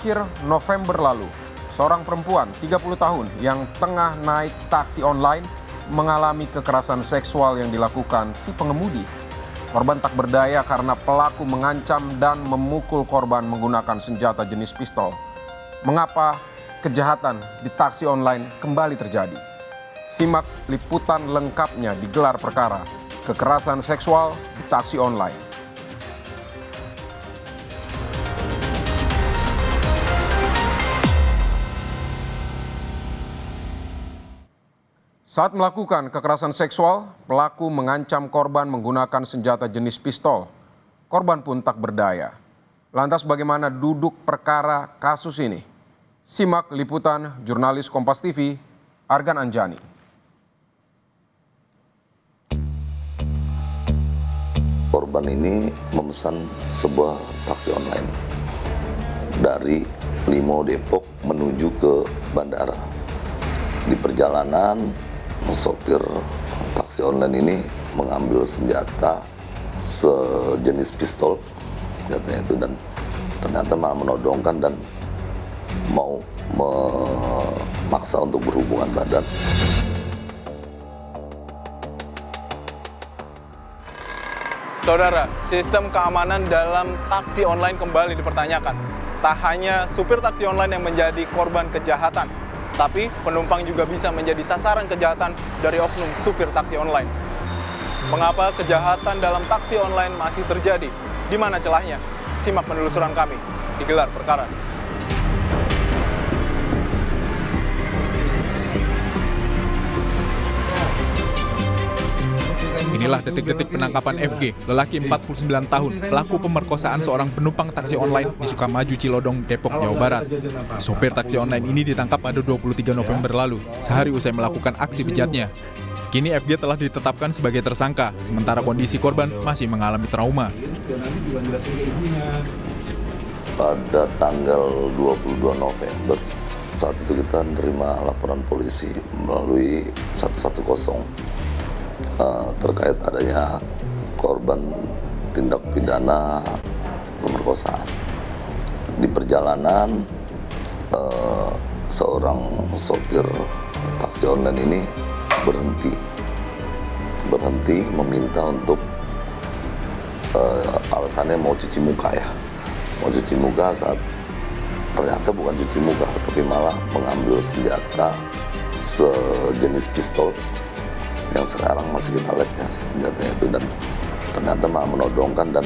Akhir November lalu, seorang perempuan 30 tahun yang tengah naik taksi online mengalami kekerasan seksual yang dilakukan si pengemudi. Korban tak berdaya karena pelaku mengancam dan memukul korban menggunakan senjata jenis pistol. Mengapa kejahatan di taksi online kembali terjadi? Simak liputan lengkapnya di gelar perkara kekerasan seksual di taksi online. Saat melakukan kekerasan seksual, pelaku mengancam korban menggunakan senjata jenis pistol. Korban pun tak berdaya. Lantas bagaimana duduk perkara kasus ini? Simak liputan jurnalis Kompas TV, Argan Anjani. Korban ini memesan sebuah taksi online dari Limo Depok menuju ke bandara. Di perjalanan, sopir taksi online ini mengambil senjata sejenis pistol, senjatanya itu, dan ternyata malah menodongkan dan mau memaksa untuk berhubungan badan. Saudara, sistem keamanan dalam taksi online kembali dipertanyakan. Tak hanya supir taksi online yang menjadi korban kejahatan, tapi penumpang juga bisa menjadi sasaran kejahatan dari oknum supir taksi online. Mengapa kejahatan dalam taksi online masih terjadi? Di mana celahnya? Simak penelusuran kami di gelar perkara. Inilah detik-detik penangkapan FG, lelaki 49 tahun, pelaku pemerkosaan seorang penumpang taksi online di Sukamaju, Cilodong, Depok, Jawa Barat. Sopir taksi online ini ditangkap pada 23 November lalu, sehari usai melakukan aksi bejatnya. Kini FG telah ditetapkan sebagai tersangka, sementara kondisi korban masih mengalami trauma. Pada tanggal 22 November, saat itu kita menerima laporan polisi melalui 110 terkait adanya korban tindak pidana pemerkosaan. Di perjalanan, seorang sopir taksi online ini berhenti meminta untuk alasannya mau cuci muka ya. Mau cuci muka saat ternyata bukan cuci muka, tapi malah mengambil senjata sejenis pistol yang sekarang masih kita lihat ya senjatanya itu, dan ternyata malah menodongkan dan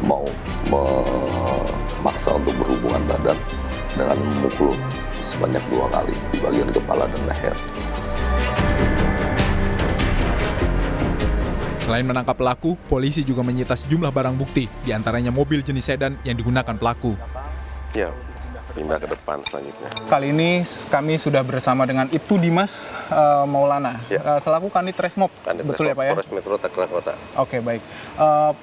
mau memaksa untuk berhubungan badan dengan memukul sebanyak 2 kali di bagian kepala dan leher. Selain menangkap pelaku, polisi juga menyita sejumlah barang bukti, diantaranya mobil jenis sedan yang digunakan pelaku. Ya, pindah ke depan selanjutnya. Kali ini kami sudah bersama dengan Ibtu Dimas Maulana, Ya. Selaku Kanit Resmob, betul ya Pak ya? Polres Metro Tangerang Kota. Oke, baik.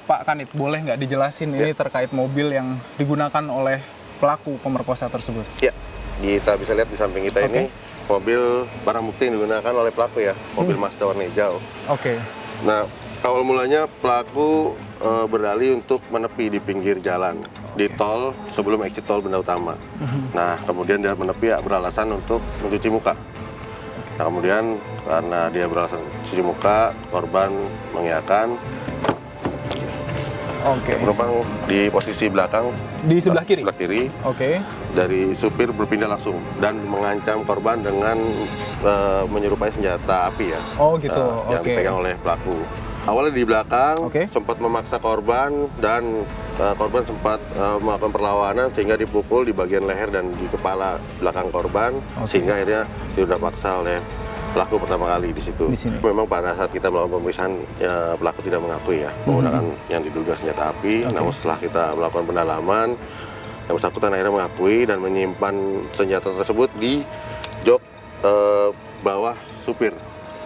Pak Kanit, boleh nggak dijelasin ini terkait mobil yang digunakan oleh pelaku pemerkosa tersebut? Ya, kita bisa lihat di samping kita ini mobil barang bukti yang digunakan oleh pelaku ya, mobil Mazda warna hijau. Oke. Nah, awal mulanya pelaku berdalih untuk menepi di pinggir jalan di tol sebelum exit tol Benda Utama. Nah, kemudian dia menepi beralasan untuk mencuci muka. Nah, kemudian karena dia beralasan cuci muka, korban mengiyakan. Oke. Penumpang di posisi belakang, Di sebelah kiri? sebelah kiri. Oke. Dari supir berpindah langsung dan mengancam korban dengan menyerupai senjata api ya. Oh gitu, Yang oke. dipegang oleh pelaku. Awalnya di belakang, Oke. sempat memaksa korban dan korban sempat melakukan perlawanan sehingga dipukul di bagian leher dan di kepala belakang korban, sehingga akhirnya diudah paksa oleh pelaku pertama kali di situ. Di sini. Memang pada saat kita melakukan pemeriksaan, ya, pelaku tidak mengakui ya menggunakan yang diduga senjata api. Namun setelah kita melakukan pendalaman, yang bersangkutan akhirnya mengakui dan menyimpan senjata tersebut di jok bawah supir.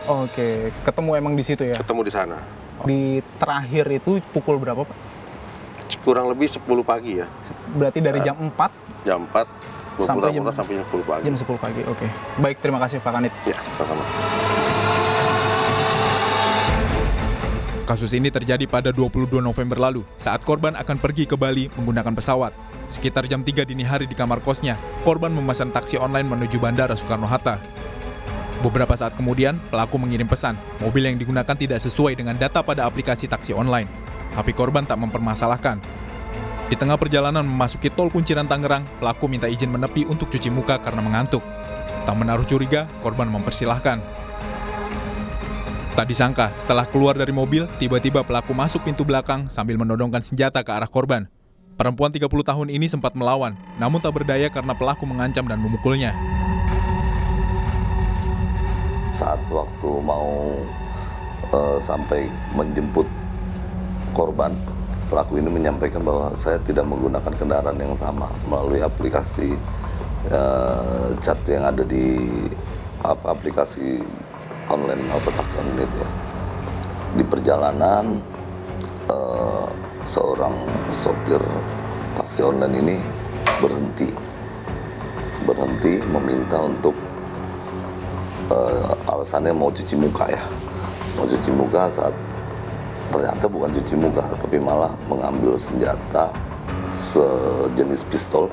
Oke, ketemu emang di situ ya? Ketemu di sana. Di terakhir itu pukul berapa Pak? Kurang lebih 10 pagi ya. Berarti dari jam 4 Jam 4, Sampai sampai jam 10 pagi. jam 10 pagi, oke. Baik, terima kasih Pak Kanit. Ya, sama-sama. Kasus ini terjadi pada 22 November lalu saat korban akan pergi ke Bali menggunakan pesawat. Sekitar jam 3 dini hari di kamar kosnya, korban memesan taksi online menuju Bandara Soekarno-Hatta. Beberapa saat kemudian, pelaku mengirim pesan, mobil yang digunakan tidak sesuai dengan data pada aplikasi taksi online. Tapi korban tak mempermasalahkan. Di tengah perjalanan memasuki tol Kunciran Tangerang, pelaku minta izin menepi untuk cuci muka karena mengantuk. Tak menaruh curiga, korban mempersilahkan. Tak disangka, setelah keluar dari mobil, tiba-tiba pelaku masuk pintu belakang sambil menodongkan senjata ke arah korban. Perempuan 30 tahun ini sempat melawan, namun tak berdaya karena pelaku mengancam dan memukulnya. Saat waktu mau sampai menjemput korban, pelaku ini menyampaikan bahwa saya tidak menggunakan kendaraan yang sama melalui aplikasi chat yang ada di aplikasi online atau taksi online ya. Di perjalanan seorang sopir taksi online ini berhenti meminta untuk alasannya mau cuci muka ya. Mau cuci muka saat ternyata bukan cuci muka, tapi malah mengambil senjata sejenis pistol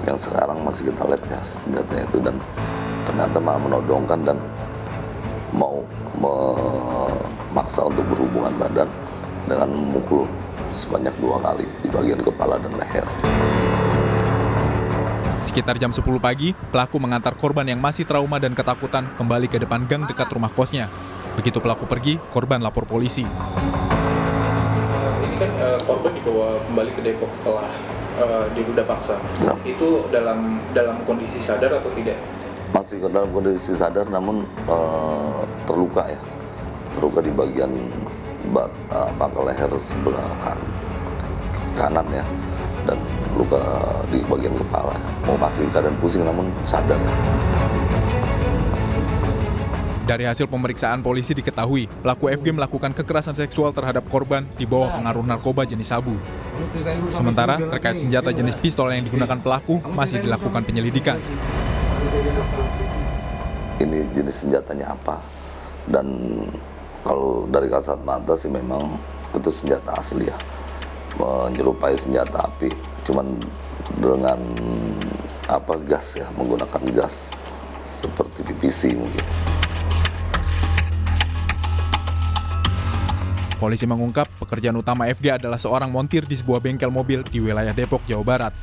yang sekarang masih kita lab ya senjatanya itu, dan ternyata malah menodongkan dan mau memaksa untuk berhubungan badan dengan memukul sebanyak 2 kali di bagian kepala dan leher. Sekitar jam 10 pagi, pelaku mengantar korban yang masih trauma dan ketakutan kembali ke depan gang dekat rumah kosnya. Begitu pelaku pergi, korban lapor polisi. Ini kan korban dibawa kembali ke Depok setelah diruda paksa. Ya. Itu dalam kondisi sadar atau tidak? Masih dalam kondisi sadar, namun terluka ya. Terluka di bagian pangkal leher sebelah kanan ya, dan luka di bagian kepala. Masih keadaan pusing namun sadar. Dari hasil pemeriksaan polisi diketahui, pelaku FG melakukan kekerasan seksual terhadap korban di bawah pengaruh narkoba jenis sabu. Sementara terkait senjata jenis pistol yang digunakan pelaku masih dilakukan penyelidikan. Ini jenis senjatanya apa? Dan kalau dari kasat mata sih memang itu senjata asli ya, menyerupai senjata api, cuman dengan gas ya, menggunakan gas seperti PVC mungkin. Polisi mengungkap pekerjaan utama FG adalah seorang montir di sebuah bengkel mobil di wilayah Depok, Jawa Barat.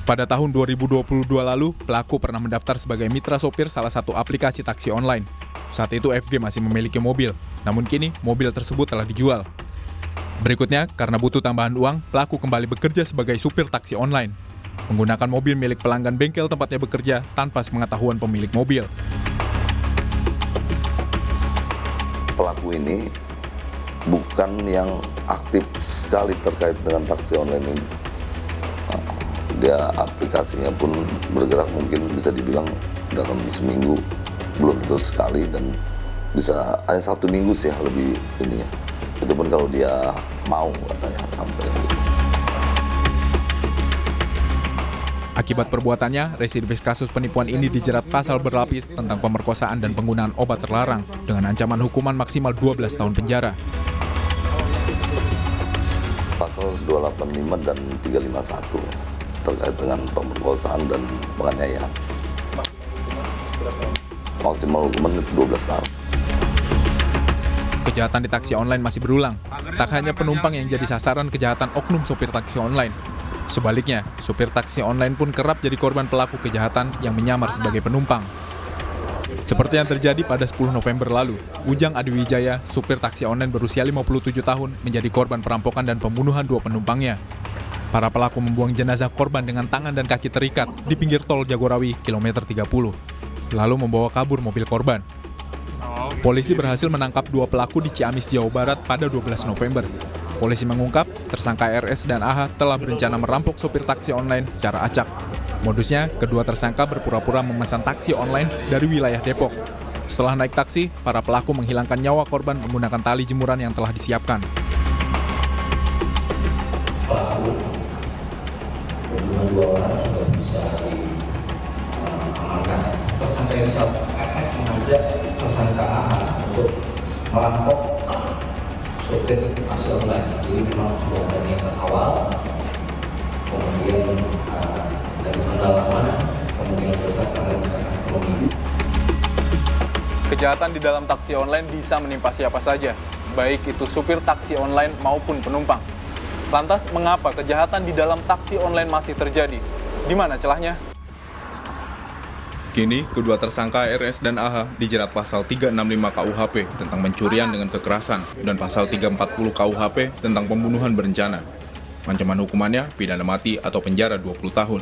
Pada tahun 2022 lalu, pelaku pernah mendaftar sebagai mitra sopir salah satu aplikasi taksi online. Saat itu FG masih memiliki mobil, namun kini mobil tersebut telah dijual. Berikutnya, karena butuh tambahan uang, pelaku kembali bekerja sebagai supir taksi online. Menggunakan mobil milik pelanggan bengkel tempatnya bekerja tanpa sepengetahuan pemilik mobil. Pelaku ini bukan yang aktif sekali terkait dengan taksi online ini. Dia aplikasinya pun bergerak mungkin bisa dibilang dalam seminggu, belum tentu sekali, dan bisa hanya 1 minggu sih lebih ininya. Itu pun kalau dia mau katanya sampai. Akibat perbuatannya, residivis kasus penipuan ini dijerat pasal berlapis tentang pemerkosaan dan penggunaan obat terlarang dengan ancaman hukuman maksimal 12 tahun penjara. Pasal 285 dan 351 terkait dengan pemerkosaan dan penganiayaan. Maksimal hukuman 12 tahun. Kejahatan di taksi online masih berulang. Tak hanya penumpang yang jadi sasaran kejahatan oknum sopir taksi online. Sebaliknya, sopir taksi online pun kerap jadi korban pelaku kejahatan yang menyamar sebagai penumpang. Seperti yang terjadi pada 10 November lalu, Ujang Adiwijaya, supir taksi online berusia 57 tahun, menjadi korban perampokan dan pembunuhan 2 penumpangnya. Para pelaku membuang jenazah korban dengan tangan dan kaki terikat di pinggir tol Jagorawi, kilometer 30, lalu membawa kabur mobil korban. Polisi berhasil menangkap 2 pelaku di Ciamis, Jawa Barat pada 12 November. Polisi mengungkap, tersangka RS dan AH telah berencana merampok sopir taksi online secara acak. Modusnya, kedua tersangka berpura-pura memesan taksi online dari wilayah Depok. Setelah naik taksi, para pelaku menghilangkan nyawa korban menggunakan tali jemuran yang telah disiapkan. Pelaku, kedua 2 orang sudah bisa diamankan. Tersangka yang RS mengajak tersangka AH untuk merampok online. Jadi memang sudah ada niatan awal, kemudian dari pendalaman, kemudian berdasarkan rencana ekonomi. Kejahatan di dalam taksi online bisa menimpa siapa saja, baik itu supir taksi online maupun penumpang. Lantas, mengapa kejahatan di dalam taksi online masih terjadi? Di mana celahnya? Kini, kedua tersangka RS dan AH dijerat pasal 365 KUHP tentang pencurian dengan kekerasan dan pasal 340 KUHP tentang pembunuhan berencana. Ancaman hukumannya pidana mati atau penjara 20 tahun.